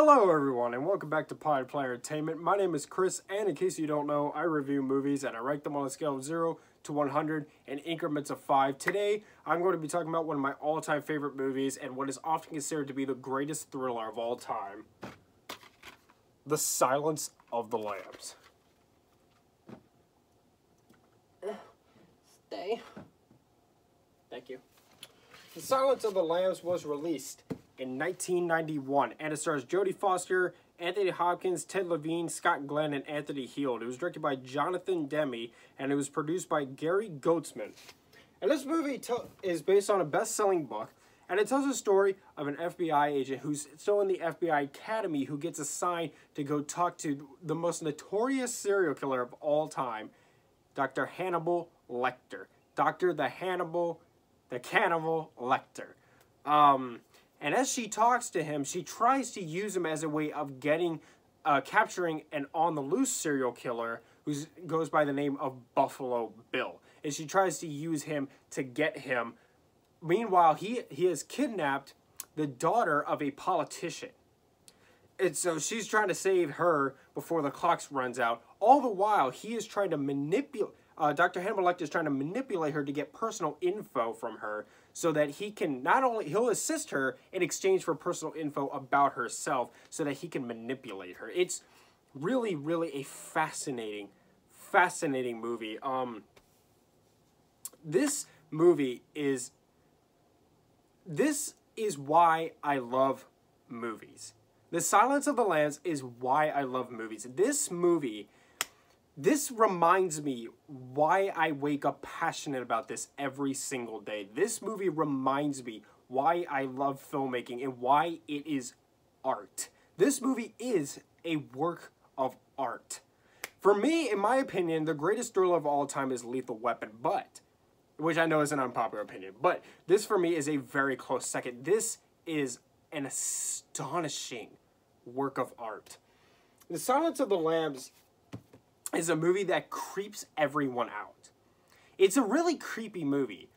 Hello everyone and welcome back to Pod Player Entertainment. My name is Chris and in case you don't know, I review movies and I rank them on a scale of 0 to 100 in increments of 5. Today, I'm going to be talking about one of my all-time favorite movies and what is often considered to be the greatest thriller of all time. The Silence of the Lambs. Stay. Thank you. The Silence of the Lambs was released in 1991, and it stars Jodie Foster, Anthony Hopkins, Ted Levine, Scott Glenn, and Anthony Heald. It was directed by Jonathan Demme, and it was produced by Gary Goetzman. And this movie is based on a best-selling book, and it tells the story of an FBI agent who's still in the FBI Academy who gets assigned to go talk to the most notorious serial killer of all time, Dr. Hannibal Lecter. The Cannibal Lecter. And as she talks to him, she tries to use him as a way of capturing an on-the-loose serial killer who goes by the name of Buffalo Bill. And she tries to use him to get him. Meanwhile, he has kidnapped the daughter of a politician. And so she's trying to save her before the clock runs out. All the while, he is trying to manipulate... Dr. Hannibal Lecter is trying to manipulate her to get personal info from her so that he can he'll assist her in exchange for personal info about herself so that he can manipulate her. It's really, really a fascinating movie. This is why I love movies. The Silence of the Lambs is why I love movies. This reminds me why I wake up passionate about this every single day. This movie reminds me why I love filmmaking and why it is art. This movie is a work of art. For me, in my opinion, the greatest thriller of all time is Lethal Weapon, which I know is an unpopular opinion, but this for me is a very close second. This is an astonishing work of art. The Silence of the Lambs is a movie that creeps everyone out. It's a really creepy movie.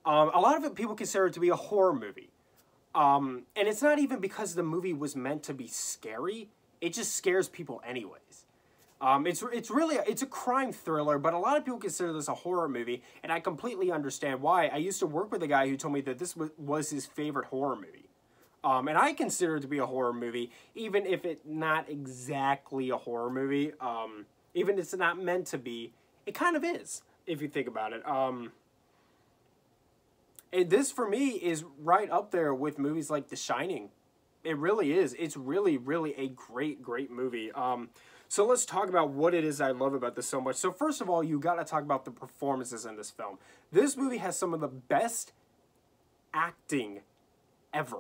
A lot of people consider it to be a horror movie. And it's not even because the movie was meant to be scary. It just scares people anyways. It's a crime thriller, but a lot of people consider this a horror movie, and I completely understand why. I used to work with a guy who told me that this was his favorite horror movie. And I consider it to be a horror movie, even if it's not exactly a horror movie. Even if it's not meant to be, it kind of is, if you think about it. This, for me, is right up there with movies like The Shining. It really is. It's really, really a great, great movie. So let's talk about what it is I love about this so much. So first of all, you got to talk about the performances in this film. This movie has some of the best acting ever.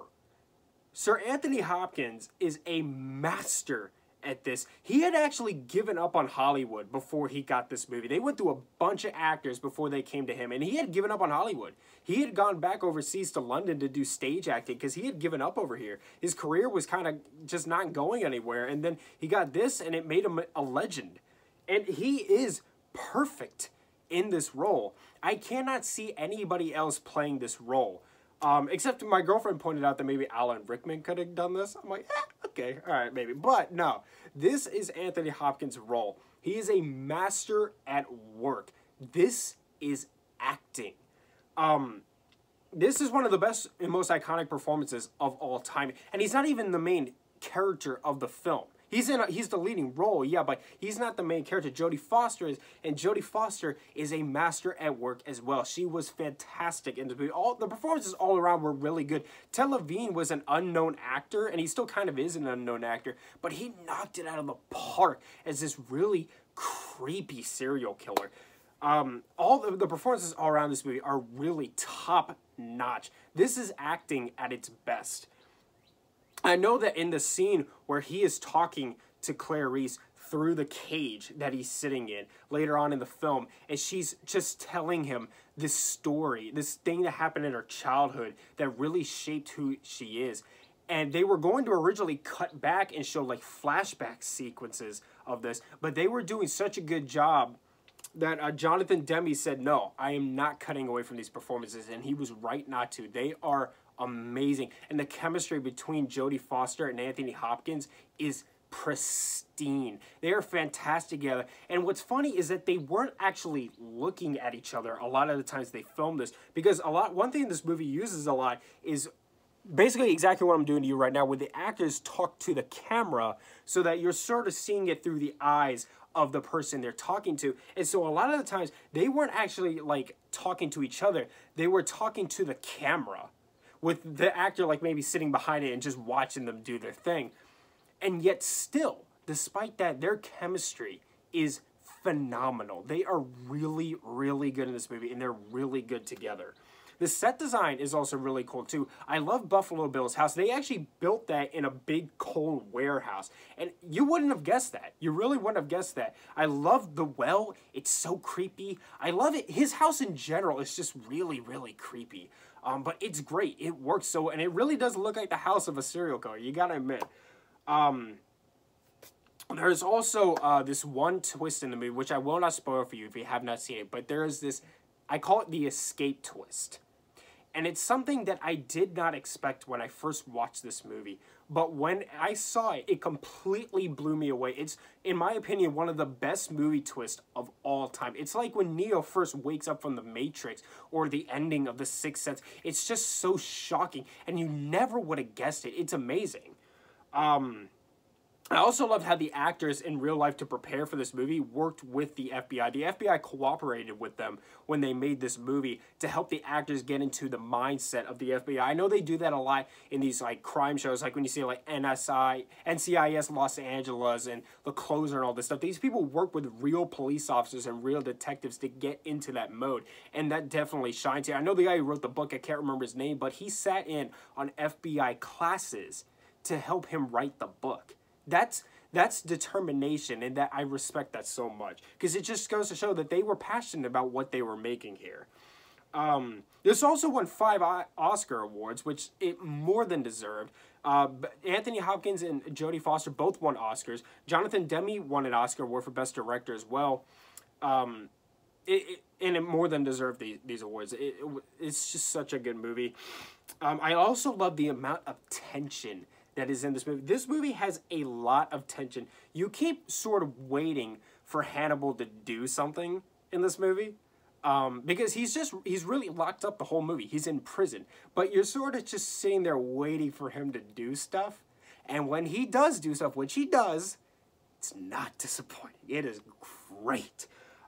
Sir Anthony Hopkins is a master at this. He had actually given up on Hollywood before he got this movie. They went through a bunch of actors before they came to him, and he had given up on Hollywood. He had gone back overseas to London to do stage acting because he had given up over here. His career was kind of just not going anywhere, and then he got this, and it made him a legend. And he is perfect in this role. I cannot see anybody else playing this role. Except my girlfriend pointed out that maybe Alan Rickman could have done this. I'm like, okay, all right, maybe. But no, this is Anthony Hopkins' role. He is a master at work. This is acting. This is one of the best and most iconic performances of all time. And he's not even the main character of the film. He's the leading role, yeah, but he's not the main character. Jodie Foster is, and Jodie Foster is a master at work as well. She was fantastic in the movie. The performances all around were really good. Ted Levine was an unknown actor, and he still kind of is an unknown actor, but he knocked it out of the park as this really creepy serial killer. All the performances all around this movie are really top-notch. This is acting at its best. I know that in the scene where he is talking to Clarice through the cage that he's sitting in later on in the film, and she's just telling him this story, this thing that happened in her childhood that really shaped who she is. And they were going to originally cut back and show like flashback sequences of this, but they were doing such a good job that Jonathan Demme said, no, I am not cutting away from these performances, and he was right not to. They are amazing. And the chemistry between Jodie Foster and Anthony Hopkins is pristine. They are fantastic together. And what's funny is that they weren't actually looking at each other a lot of the times they filmed this, because one thing this movie uses a lot is basically exactly what I'm doing to you right now, where the actors talk to the camera so that you're sort of seeing it through the eyes of the person they're talking to. And so a lot of the times they weren't actually like talking to each other. They were talking to the camera, with the actor like maybe sitting behind it and just watching them do their thing. And yet still, despite that, their chemistry is phenomenal. They are really, really good in this movie, and they're really good together. The set design is also really cool too. I love Buffalo Bill's house. They actually built that in a big cold warehouse. And you wouldn't have guessed that. You really wouldn't have guessed that. I love the well. It's so creepy. I love it. His house in general is just really, really creepy. But it's great. It works so, and it really does look like the house of a serial killer. You gotta admit. There's also this one twist in the movie, which I will not spoil for you if you have not seen it. But there is this, I call it the escape twist. And it's something that I did not expect when I first watched this movie. But when I saw it, it completely blew me away. It's, in my opinion, one of the best movie twists of all time. It's like when Neo first wakes up from the Matrix, or the ending of The Sixth Sense. It's just so shocking, and you never would have guessed it. It's amazing. I also loved how the actors in real life, to prepare for this movie, worked with the FBI. The FBI cooperated with them when they made this movie to help the actors get into the mindset of the FBI. I know they do that a lot in these like crime shows, like when you see like NCIS Los Angeles and The Closer and all this stuff. These people work with real police officers and real detectives to get into that mode, and that definitely shines here. I know the guy who wrote the book, I can't remember his name, but he sat in on FBI classes to help him write the book. That's determination, and that I respect that so much, because it just goes to show that they were passionate about what they were making here. This also won 5 Oscar awards, which it more than deserved. Anthony Hopkins and Jodie Foster both won Oscars. Jonathan Demme won an Oscar award for Best Director as well. And it more than deserved these awards. It's just such a good movie. I also love the amount of tension that is in this movie. This movie has a lot of tension. You keep sort of waiting for Hannibal to do something in this movie, because he's really locked up the whole movie. He's in prison, but you're sort of just sitting there waiting for him to do stuff. And when he does do stuff, which he does, it's not disappointing. It is great.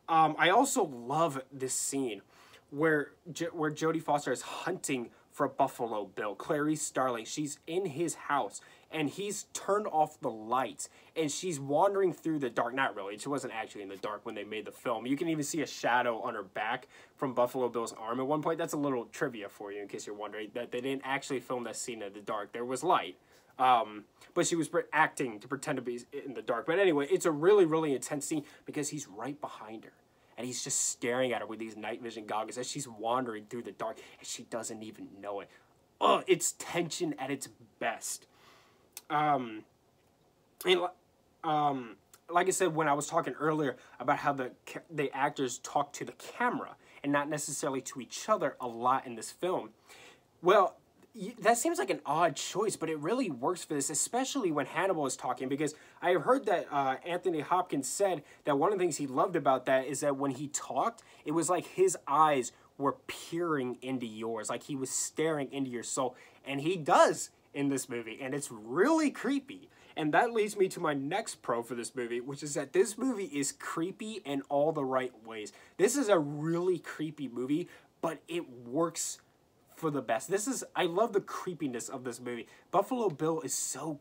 I also love this scene where Jodie Foster is hunting for Buffalo Bill, Clarice Starling. She's in his house, and he's turned off the lights, and she's wandering through the dark. Not really. She wasn't actually in the dark when they made the film. You can even see a shadow on her back from Buffalo Bill's arm at one point. That's a little trivia for you, in case you're wondering, that they didn't actually film that scene in the dark. There was light. But she was acting to pretend to be in the dark. But anyway, it's a really, really intense scene, because he's right behind her. And he's just staring at her with these night vision goggles as she's wandering through the dark, and she doesn't even know it. Oh, it's tension at its best. Like I said when I was talking earlier about how the actors talk to the camera and not necessarily to each other a lot in this film. Well, that seems like an odd choice, but it really works for this, especially when Hannibal is talking, because I have heard that Anthony Hopkins said that one of the things he loved about that is that when he talked, it was like his eyes were peering into yours, like he was staring into your soul, and he does in this movie, and it's really creepy. And that leads me to my next pro for this movie, which is that this movie is creepy in all the right ways. This is a really creepy movie, but it works for the best. I love the creepiness of this movie. Buffalo Bill is so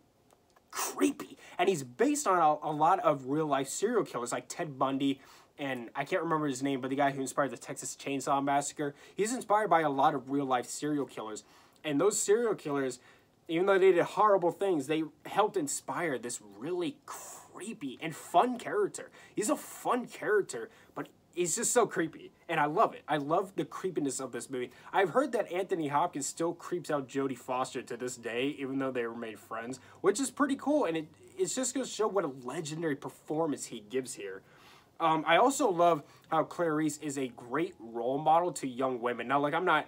creepy, and he's based on a lot of real life serial killers like Ted Bundy, and I can't remember his name, but the guy who inspired the Texas Chainsaw Massacre. He's inspired by a lot of real life serial killers, and those serial killers, even though they did horrible things, they helped inspire this really creepy and fun character. He's a fun character, but he's just so creepy, and I love it. I love the creepiness of this movie. I've heard that Anthony Hopkins still creeps out Jodie Foster to this day, even though they were made friends, which is pretty cool, and it's just going to show what a legendary performance he gives here. I also love how Clarice is a great role model to young women. Now, like, I'm not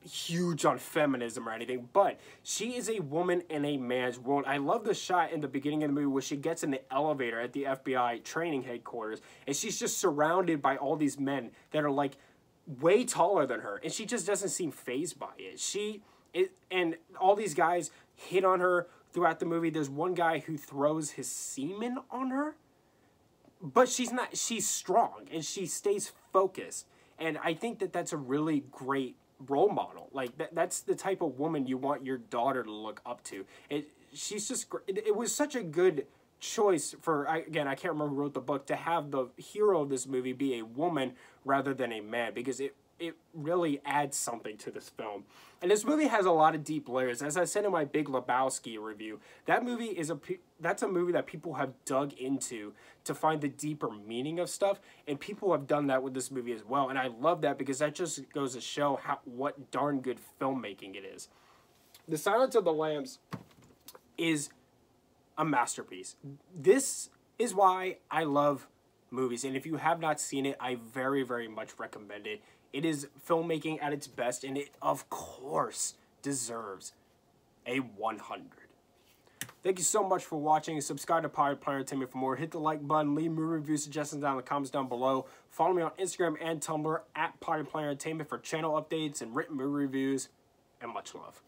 huge on feminism or anything, but she is a woman in a man's world. I love the shot in the beginning of the movie where she gets in the elevator at the FBI training headquarters, and she's just surrounded by all these men that are like way taller than her, and she just doesn't seem fazed by it. And all these guys hit on her throughout the movie. There's one guy who throws his semen on her, but she's strong and she stays focused. And I think that that's a really great role model. Like that's the type of woman you want your daughter to look up to. She's just it was such a good choice for, again, I can't remember who wrote the book, to have the hero of this movie be a woman rather than a man, because it really adds something to this film. And this movie has a lot of deep layers. As I said in my Big Lebowski review, that movie that's a movie that people have dug into to find the deeper meaning of stuff, and people have done that with this movie as well. And I love that, because that just goes to show what darn good filmmaking it is. The Silence of the Lambs is a masterpiece. This is why I love movies, and if you have not seen it, I very, very much recommend it. It is filmmaking at its best, and it, of course, deserves a 100. Thank you so much for watching. Subscribe to Pirate Player Entertainment for more. Hit the like button. Leave movie review suggestions down in the comments down below. Follow me on Instagram and Tumblr at Pirate Player Entertainment for channel updates and written movie reviews, and much love.